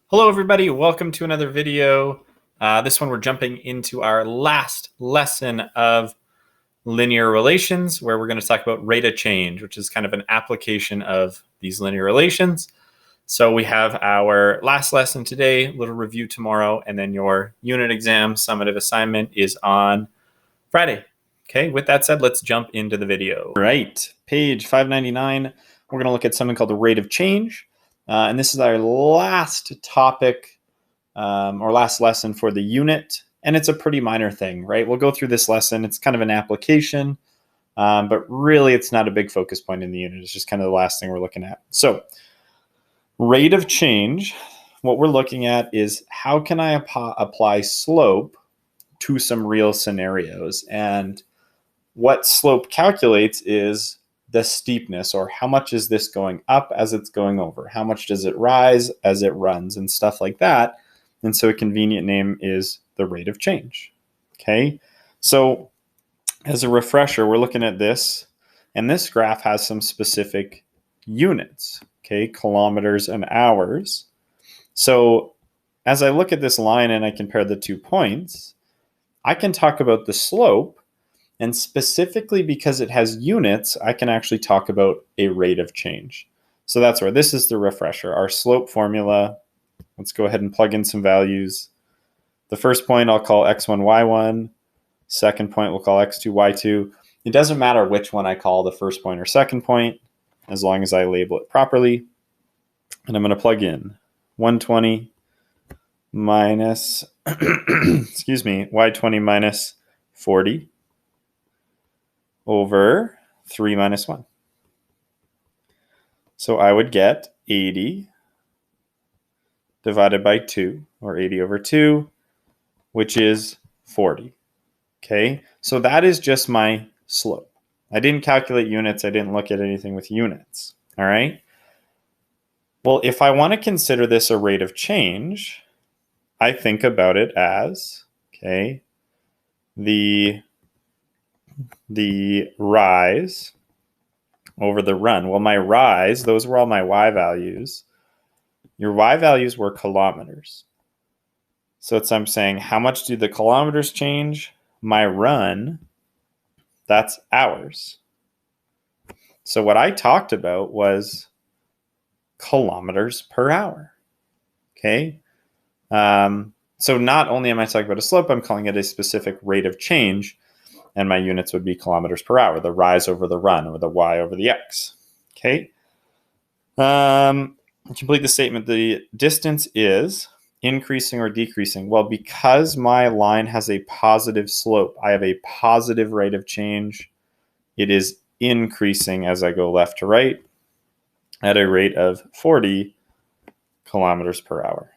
Hello everybody, welcome to another video. This one we're jumping into our last lesson of linear relations, where we're going to talk about rate of change, which is kind of an application of these linear relations. So we have our last lesson today, a little review tomorrow, and then your unit exam summative assignment is on Friday. Okay, with that said, let's jump into the video. All right, page 599, we're going to look at something called the rate of change. And this is our last topic or last lesson for the unit. And it's a pretty minor thing, right? We'll go through this lesson. It's kind of an application, but really it's not a big focus point in the unit. It's just kind of the last thing we're looking at. So rate of change, what we're looking at is how can I apply slope to some real scenarios? And what slope calculates is the steepness, or how much is this going up as it's going over? How much does it rise as it runs and stuff like that? And so a convenient name is the rate of change. Okay, so as a refresher, we're looking at this, and this graph has some specific units, okay, kilometers and hours. So as I look at this line and I compare the 2 points, I can talk about the slope. And specifically because it has units, I can actually talk about a rate of change. So that's where this is the refresher. Our slope formula, let's go ahead and plug in some values. The first point I'll call x1, y1. Second point we'll call x2, y2. It doesn't matter which one I call the first point or second point, as long as I label it properly. And I'm going to plug in 120 minus, excuse me, y20 minus 40. Over 3 minus 1. So I would get 80 divided by 2, or 80 over 2, which is 40. Okay, so that is just my slope. I didn't calculate units. I didn't look at anything with units. All right. Well, if I want to consider this a rate of change, I think about it as, okay, the rise over the run. Well, my rise, those were all my y values. Your y values were kilometers. So I'm saying, how much do the kilometers change? My run, that's hours. So what I talked about was kilometers per hour. Okay. So not only am I talking about a slope, I'm calling it a specific rate of change. And my units would be kilometers per hour, the rise over the run, or the y over the x. Okay. Complete the statement. The distance is increasing or decreasing. Well, because my line has a positive slope, I have a positive rate of change. It is increasing as I go left to right at a rate of 40 kilometers per hour.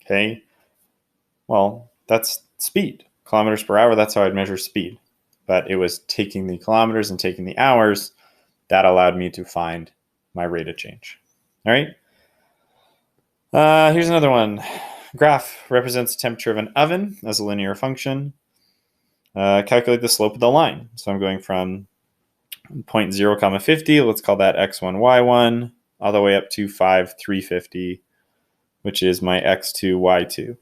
Okay. Well, that's speed. Kilometers per hour, that's how I'd measure speed. But it was taking the kilometers and taking the hours that allowed me to find my rate of change. All right. Here's another one. Graph represents the temperature of an oven as a linear function. Calculate the slope of the line. So I'm going from 0, 50. Let's call that x1, y1, all the way up to 5, 350, which is my x2, y2.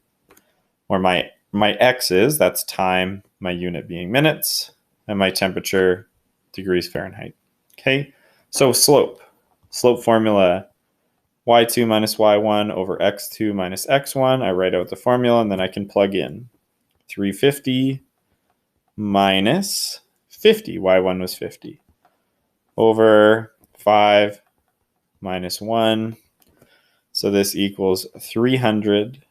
Or my x is, that's time, my unit being minutes, and my temperature, degrees Fahrenheit. Okay, so slope formula, y2 minus y1 over x2 minus x1. I write out the formula, and then I can plug in 350 minus 50, y1 was 50, over 5 minus 1. So this equals 300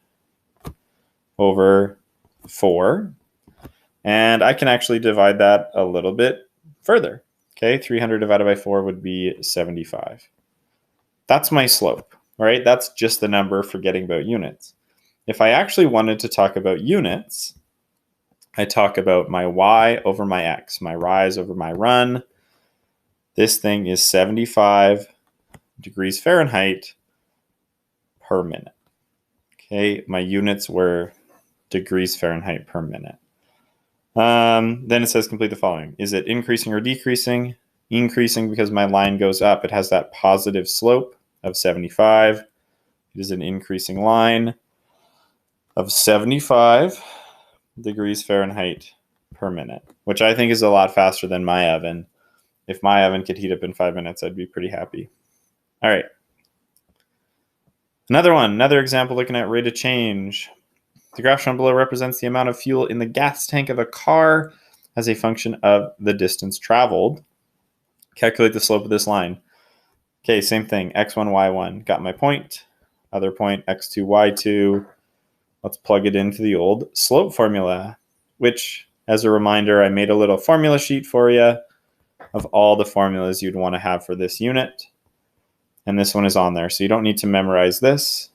over 4. And I can actually divide that a little bit further. Okay, 300 divided by 4 would be 75. That's my slope, right? That's just the number, forgetting about units. If I actually wanted to talk about units, I talk about my y over my x, my rise over my run. This thing is 75 degrees Fahrenheit per minute. Okay, my units were degrees Fahrenheit per minute. Then it says complete the following. Is it increasing or decreasing? increasing because my line goes up. It has that positive slope of 75. It is an increasing line of 75 degrees Fahrenheit per minute, which I think is a lot faster than my oven. If my oven could heat up in 5 minutes, I'd be pretty happy. All right. Another example looking at rate of change. The graph shown below represents the amount of fuel in the gas tank of a car as a function of the distance traveled. Calculate the slope of this line. Okay, same thing, x1, y1. Got my point. Other point, x2, y2. Let's plug it into the old slope formula, which, as a reminder, I made a little formula sheet for you of all the formulas you'd want to have for this unit. And this one is on there, so you don't need to memorize this.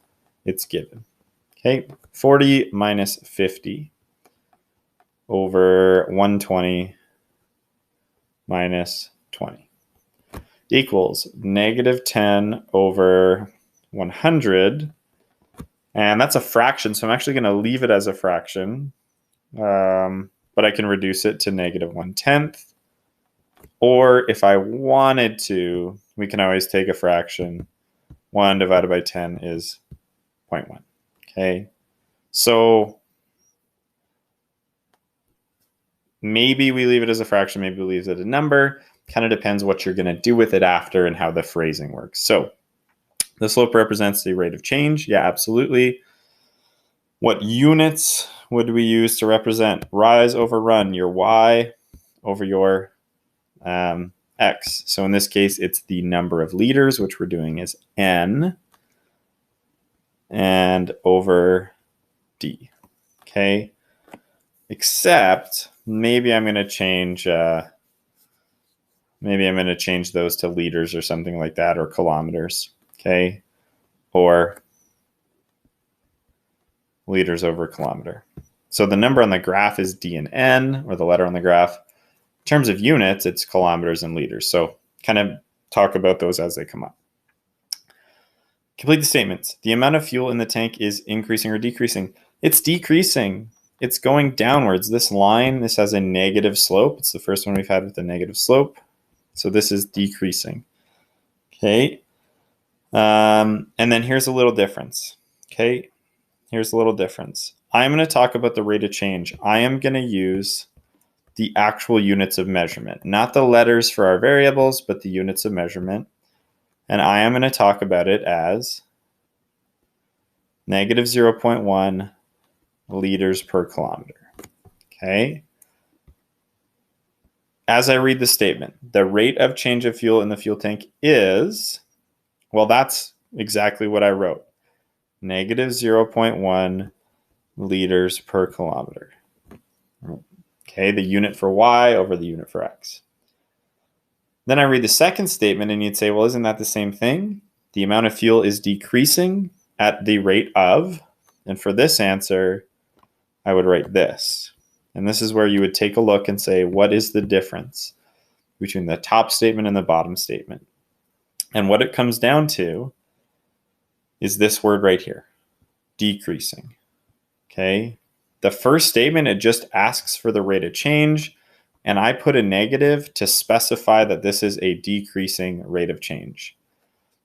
It's given. Okay, 40 minus 50 over 120 minus 20 equals negative 10 over 100. And that's a fraction, so I'm actually going to leave it as a fraction. But I can reduce it to negative 1/10. Or if I wanted to, we can always take a fraction. 1 divided by 10 is 0.1. Okay, so maybe we leave it as a fraction, maybe we leave it a number. Kind of depends what you're going to do with it after and how the phrasing works. So the slope represents the rate of change. Yeah, absolutely. What units would we use to represent rise over run, your y over your x? So in this case, it's the number of liters, which we're doing is n, and over d. Okay, except maybe I'm going to change those to liters or something like that, or kilometers. Okay, or liters over kilometer. So the number on the graph is d and n, or the letter on the graph. In terms of units, it's kilometers and liters. So kind of talk about those as they come up. Complete the statements. The amount of fuel in the tank is increasing or decreasing. It's decreasing. It's going downwards. This line, this has a negative slope. It's the first one we've had with a negative slope. So this is decreasing. Okay. And then here's a little difference. Okay. Here's a little difference. I'm going to talk about the rate of change. I am going to use the actual units of measurement, not the letters for our variables, but the units of measurement. And I am going to talk about it as negative 0.1 liters per kilometer. Okay. As I read the statement, the rate of change of fuel in the fuel tank is, well, that's exactly what I wrote. Negative 0.1 liters per kilometer. Okay, the unit for y over the unit for x. Then I read the second statement and you'd say, well, isn't that the same thing? The amount of fuel is decreasing at the rate of, and for this answer, I would write this. And this is where you would take a look and say, what is the difference between the top statement and the bottom statement? And what it comes down to is this word right here, decreasing. Okay. The first statement, it just asks for the rate of change, and I put a negative to specify that this is a decreasing rate of change.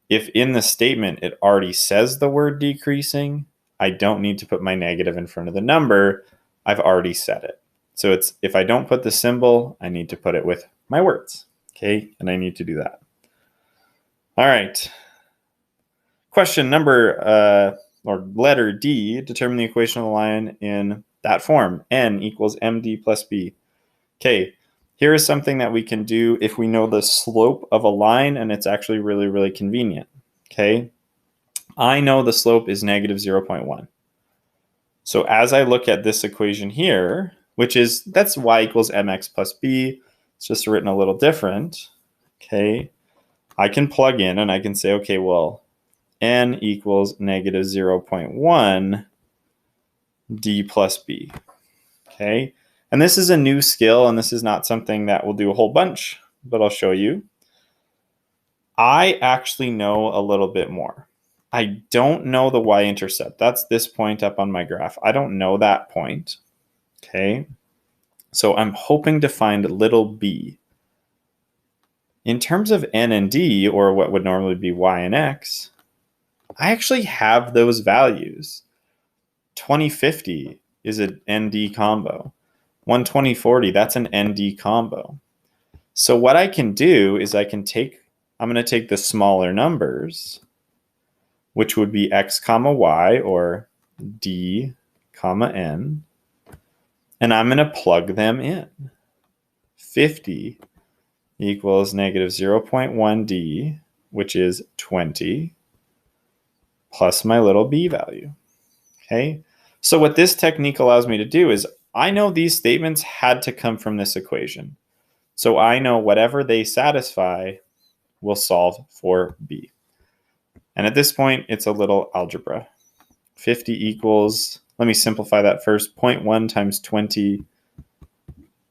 If in the statement it already says the word decreasing, I don't need to put my negative in front of the number. I've already said it. So it's, if I don't put the symbol, I need to put it with my words. Okay, and I need to do that. All right. Question number, or letter D, determine the equation of the line in that form, n equals md plus b. Okay, here is something that we can do if we know the slope of a line, and it's actually really, really convenient. Okay, I know the slope is negative 0.1. So as I look at this equation here, which is, that's y equals mx plus b, it's just written a little different. Okay, I can plug in and I can say, okay, well, n equals negative 0.1 d plus b. Okay, and this is a new skill, and this is not something that we'll do a whole bunch, but I'll show you. I actually know a little bit more. I don't know the y-intercept. That's this point up on my graph. I don't know that point. Okay, so I'm hoping to find little b in terms of N and D, or what would normally be Y and X, I actually have those values. 2050 is an ND combo. 12040, that's an ND combo. So what I can do is I'm going to take the smaller numbers, which would be X comma Y, or D comma N, and I'm going to plug them in. 50 equals negative 0.1 D, which is 20, plus my little b value. Okay, so what this technique allows me to do is I know these statements had to come from this equation. So I know whatever they satisfy will solve for b. And at this point, it's a little algebra. 50 equals, let me simplify that first, 0.1 times 20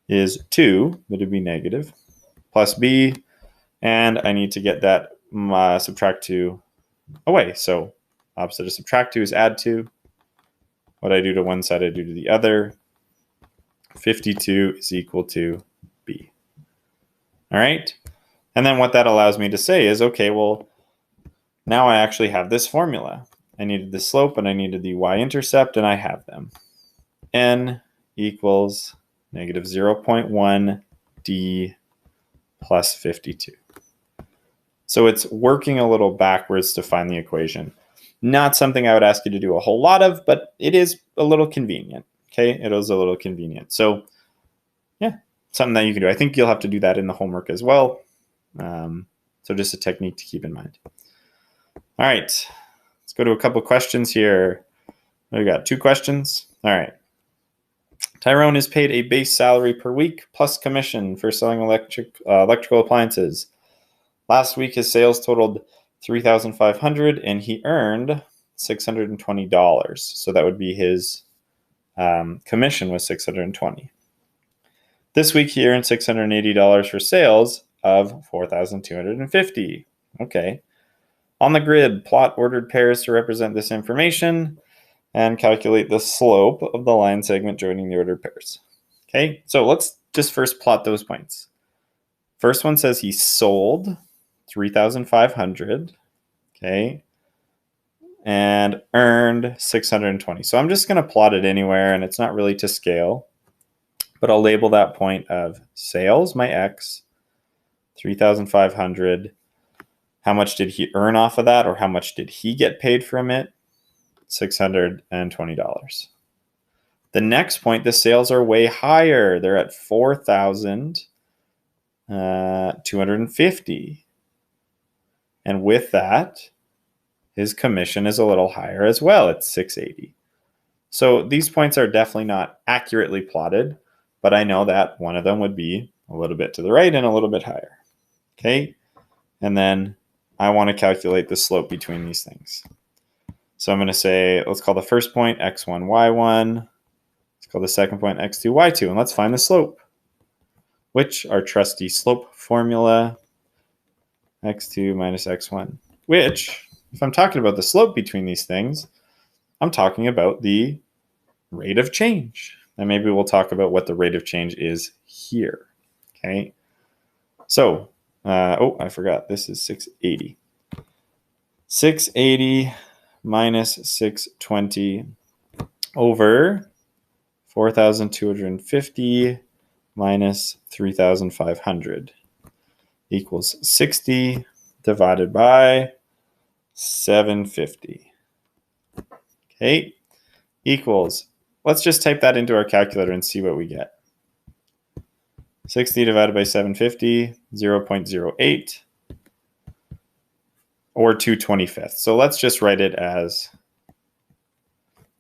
is 2, that would be negative, plus b, and I need to get that subtract 2 away. So opposite of subtract 2 is add 2. What I do to one side, I do to the other. 52 is equal to b. All right? And then what that allows me to say is, okay, well, now I actually have this formula. I needed the slope and I needed the y-intercept, and I have them. N equals negative 0.1 d plus 52. So it's working a little backwards to find the equation. Not something I would ask you to do a whole lot of, but it is a little convenient. Okay, it is a little convenient. So yeah, something that you can do. I think you'll have to do that in the homework as well. So just a technique to keep in mind. All right, let's go to a couple questions here. We got 2 questions. All right. Tyrone is paid a base salary per week plus commission for selling electrical appliances. Last week, his sales totaled $3,500 and he earned $620. So that would be his commission was $620. This week, he earned $680 for sales of $4,250. Okay. On the grid, plot ordered pairs to represent this information and calculate the slope of the line segment joining the ordered pairs. Okay, so let's just first plot those points. First one says he sold $3,500, okay, and earned $620. So I'm just going to plot it anywhere, and it's not really to scale, but I'll label that point of sales, my X, $3,500. How much did he earn off of that, or how much did he get paid from it? $620. The next point, the sales are way higher. They're at $4,250. And with that, his commission is a little higher as well. It's $680. So these points are definitely not accurately plotted, but I know that one of them would be a little bit to the right and a little bit higher. Okay, and then I want to calculate the slope between these things. So I'm going to say, let's call the first point x1, y1. Let's call the second point x2, y2. And let's find the slope, which our trusty slope formula, x2 minus x1, which, if I'm talking about the slope between these things, I'm talking about the rate of change. And maybe we'll talk about what the rate of change is here. Okay. So, I forgot. This is 680. 680 minus 620 over 4,250 minus 3,500 equals 60 divided by 750. Okay, equals, let's just type that into our calculator and see what we get. 60 divided by 750, 0.08. Or 2/25. So let's just write it as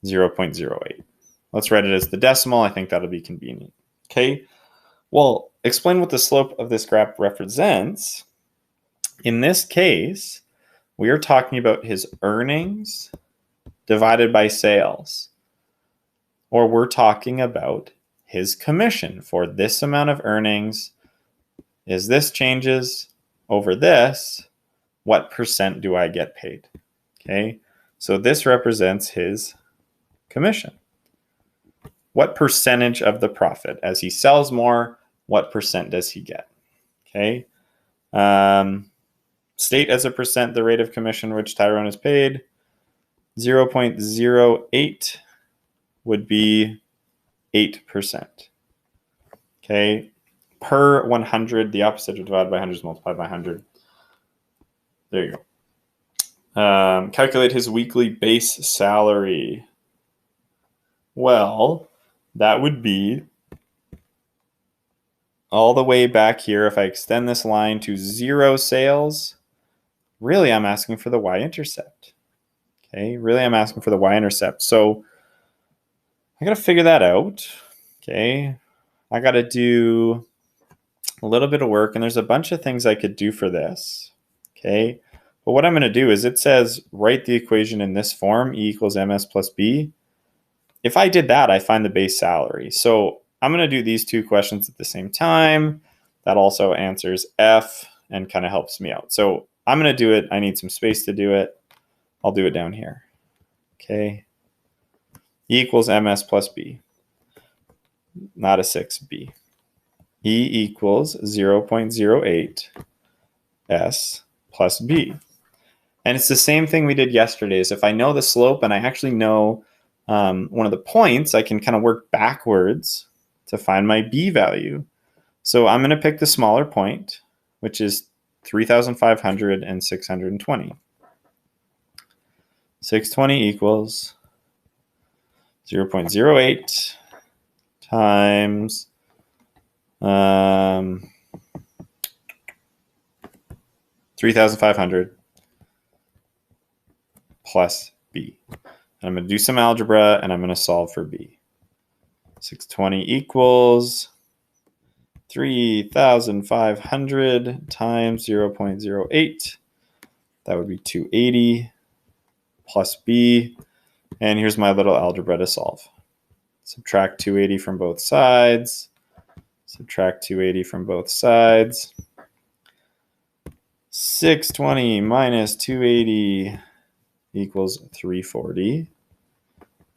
0.08. Let's write it as the decimal. I think that'll be convenient. Okay. Well, explain what the slope of this graph represents. In this case, we are talking about his earnings divided by sales. Or we're talking about his commission for this amount of earnings. As this changes over this, what percent do I get paid? Okay, so this represents his commission. What percentage of the profit? As he sells more, what percent does he get? Okay, State as a percent the rate of commission which Tyrone is paid. 0.08 would be 8%. Okay, per 100, the opposite of divided by 100 is multiplied by 100. There you go. Calculate his weekly base salary. Well, that would be all the way back here. If I extend this line to 0 sales, really I'm asking for the y-intercept. Okay, really I'm asking for the y-intercept. So I got to figure that out. Okay, I got to do a little bit of work, and there's a bunch of things I could do for this. Okay, but what I'm going to do is it says write the equation in this form, E equals MS plus B. If I did that, I find the base salary. So I'm going to do these two questions at the same time. That also answers F and kind of helps me out. So I'm going to do it. I need some space to do it. I'll do it down here. Okay. E equals MS plus B, not a 6B. E equals 0.08 S plus B. And it's the same thing we did yesterday. Is if I know the slope and I actually know one of the points, I can kind of work backwards to find my B value. So I'm going to pick the smaller point, which is 3,500 and 620. 620 equals 0.08 times 3,500 plus B. And I'm going to do some algebra and I'm going to solve for B. 620 equals 3,500 times 0.08. That would be 280 plus B. And here's my little algebra to solve. Subtract 280 from both sides. Subtract 280 from both sides. 620 minus 280 equals 340.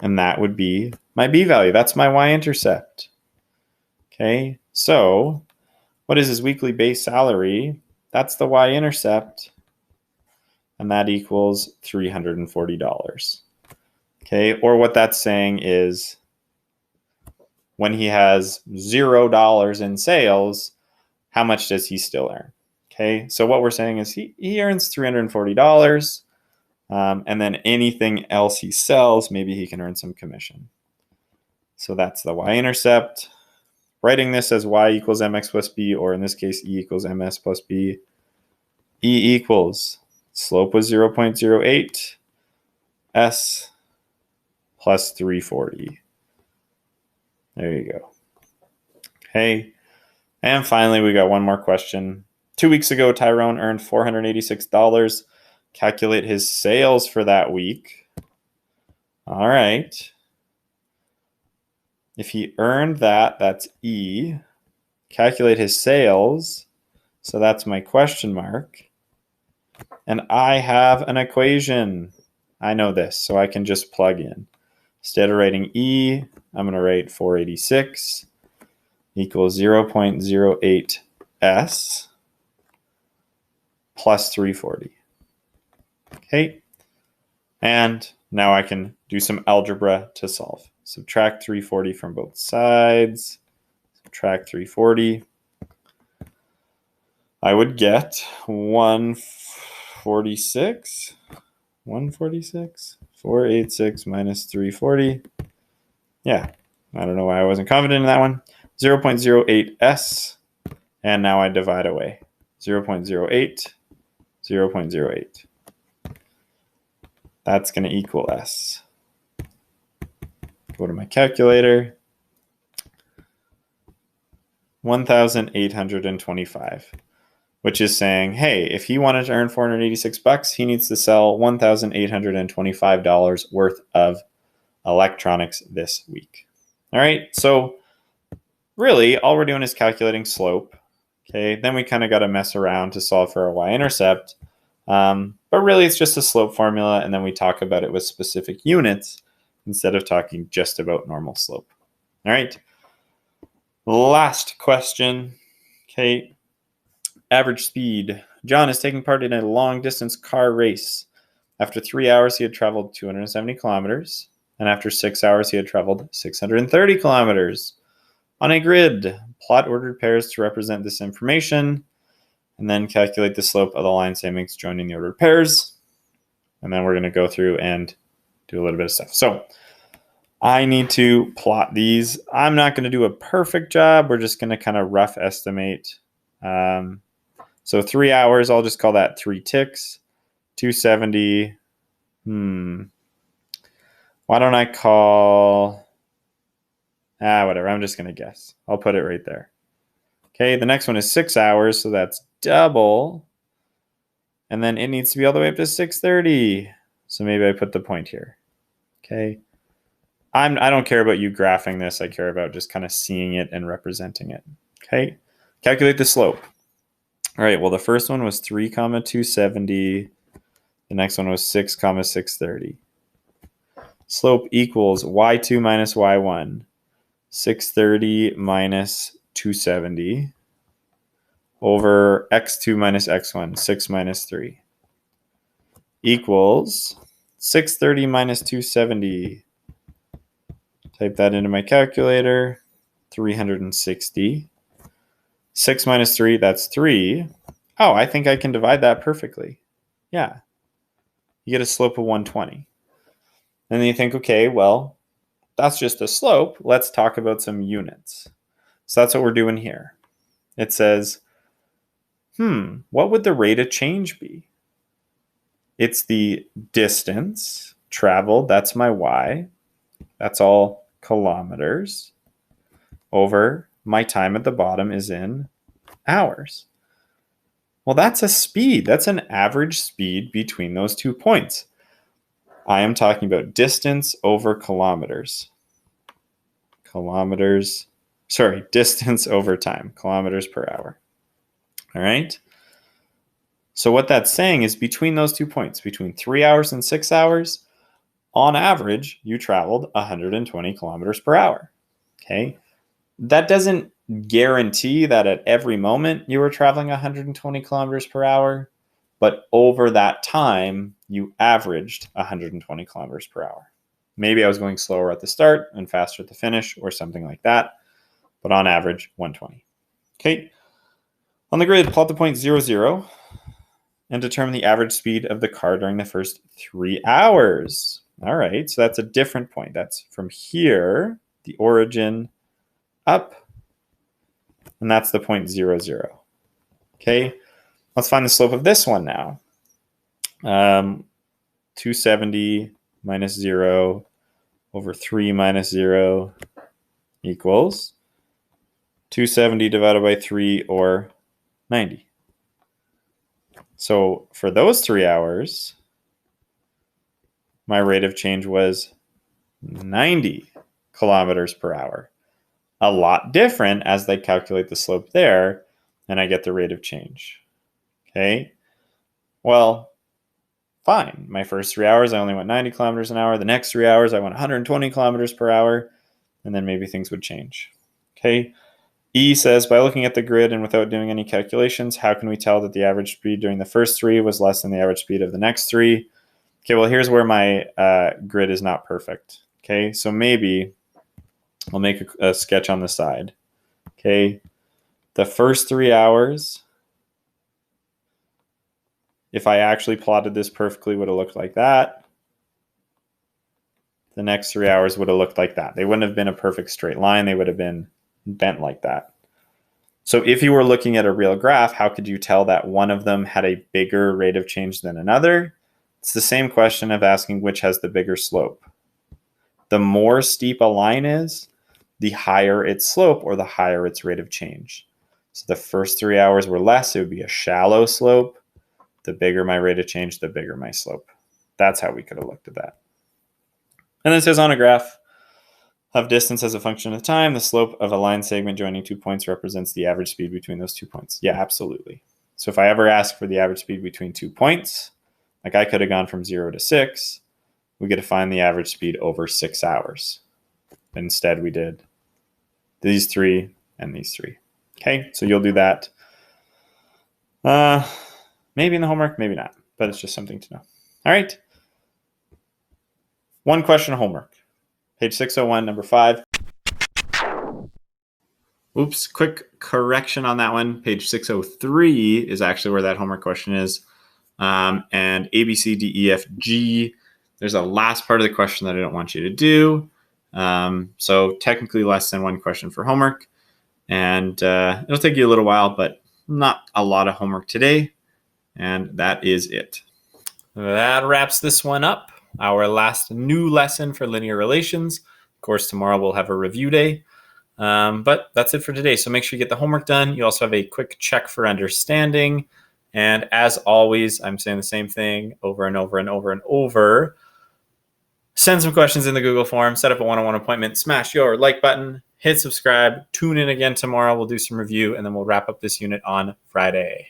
And that would be my B value. That's my y-intercept. Okay, so what is his weekly base salary? That's the y-intercept. And that equals $340. Okay, or what that's saying is when he has $0 in sales, how much does he still earn? Okay, so what we're saying is he earns $340, and then anything else he sells, maybe he can earn some commission. So that's the y-intercept. Writing this as y equals mx plus b, or in this case, e equals ms plus b. E equals, slope was 0.08, s plus 340. There you go. Okay. And finally, we got one more question. 2 weeks ago, Tyrone earned $486. Calculate his sales for that week. All right. If he earned that, that's E. Calculate his sales. So that's my question mark. And I have an equation. I know this, so I can just plug in. Instead of writing E, I'm going to write 486 equals 0.08 S plus 340. Okay. And now I can do some algebra to solve. Subtract 340 from both sides. Subtract 340. I would get 146. 486 minus 340. Yeah, I don't know why I wasn't confident in that one. 0.08 S, and now I divide away. 0.08, 0.08. That's going to equal S. Go to my calculator. 1,825, which is saying, hey, if he wanted to earn $486, he needs to sell $1,825 worth of electronics this week. All right, so really all we're doing is calculating slope. Okay, then we kind of got to mess around to solve for our y-intercept. But really it's just a slope formula, and then we talk about it with specific units instead of talking just about normal slope. All right, last question. Okay, Average speed. John is taking part in a long distance car race. After 3 hours, he had traveled 270 kilometers. And after 6 hours, he had traveled 630 kilometers. On a grid, plot ordered pairs to represent this information, and then calculate the slope of the line segments joining the ordered pairs. And then we're going to go through and do a little bit of stuff. So I need to plot these. I'm not going to do a perfect job. We're just going to kind of rough estimate. So 3 hours, I'll just call that 3 ticks. 270. Why don't I call... whatever. I'm just going to guess. I'll put it right there. Okay, the next one is 6 hours, so that's double. And then it needs to be all the way up to 630. So maybe I put the point here. Okay. I don't care about you graphing this. I care about just kind of seeing it and representing it. Okay. Calculate the slope. All right. Well, the first one was 3,270. The next one was 6,630. Slope equals y2 minus y1. 630 minus 270 over x2 minus x1, 6 minus 3, equals 630 minus 270. Type that into my calculator, 360. 6 minus 3, that's 3. Oh, I think I can divide that perfectly. Yeah. You get a slope of 120. And then you think, okay, well, that's just a slope. Let's talk about some units. So that's what we're doing here. It says, what would the rate of change be? It's the distance traveled, that's my y. That's all kilometers, over my time at the bottom is in hours. Well, that's a speed. That's an average speed between those 2 points. I am talking about distance over kilometers. Distance over time, kilometers per hour. All right. So what that's saying is between those 2 points, between 3 hours and 6 hours, on average, you traveled 120 kilometers per hour. Okay. That doesn't guarantee that at every moment you were traveling 120 kilometers per hour, but over that time, you averaged 120 kilometers per hour. Maybe I was going slower at the start and faster at the finish or something like that, but on average, 120. Okay. On the grid, plot the point 0, 0 and determine the average speed of the car during the first 3 hours. All right, so that's a different point. That's from here, the origin, up, and that's the point 0, 0. Okay, let's find the slope of this one now. 270 minus 0 over 3 minus 0 equals 270 divided by 3, or 90. So for those 3 hours, my rate of change was 90 kilometers per hour. A lot different as they calculate the slope there, and I get the rate of change. Okay, well, fine. My first 3 hours, I only went 90 kilometers an hour. The next 3 hours, I went 120 kilometers per hour, and then maybe things would change. Okay. E says, by looking at the grid and without doing any calculations, how can we tell that the average speed during the first 3 was less than the average speed of the next 3? Okay, well, here's where my grid is not perfect. Okay, so maybe I'll make a sketch on the side. Okay, the first 3 hours, if I actually plotted this perfectly, would have looked like that. The next 3 hours would have looked like that. They wouldn't have been a perfect straight line. They would have been bent like that. So if you were looking at a real graph, how could you tell that one of them had a bigger rate of change than another? It's the same question of asking which has the bigger slope. The more steep a line is, the higher its slope or the higher its rate of change. So the first 3 hours were less, it would be a shallow slope. The bigger my rate of change, the bigger my slope. That's how we could have looked at that. And then it says on a graph of distance as a function of time, the slope of a line segment joining 2 points represents the average speed between those 2 points. Yeah, absolutely. So if I ever ask for the average speed between 2 points, like I could have gone from 0 to 6, we get to find the average speed over 6 hours. Instead, we did these 3 and these 3. Okay, so you'll do that Maybe in the homework, maybe not, but it's just something to know. All right. One question homework. Page 601, number 5. Oops, quick correction on that one. Page 603 is actually where that homework question is. And A, B, C, D, E, F, G. There's a last part of the question that I don't want you to do. So technically less than one question for homework. And it'll take you a little while, but not a lot of homework today. And that is it. That wraps this one up. Our last new lesson for linear relations. Of course, tomorrow we'll have a review day. But that's it for today. So make sure you get the homework done. You also have a quick check for understanding. And as always, I'm saying the same thing over and over and over and over. Send some questions in the Google form, set up a one-on-one appointment, smash your like button, hit subscribe, tune in again tomorrow. We'll do some review, and then we'll wrap up this unit on Friday.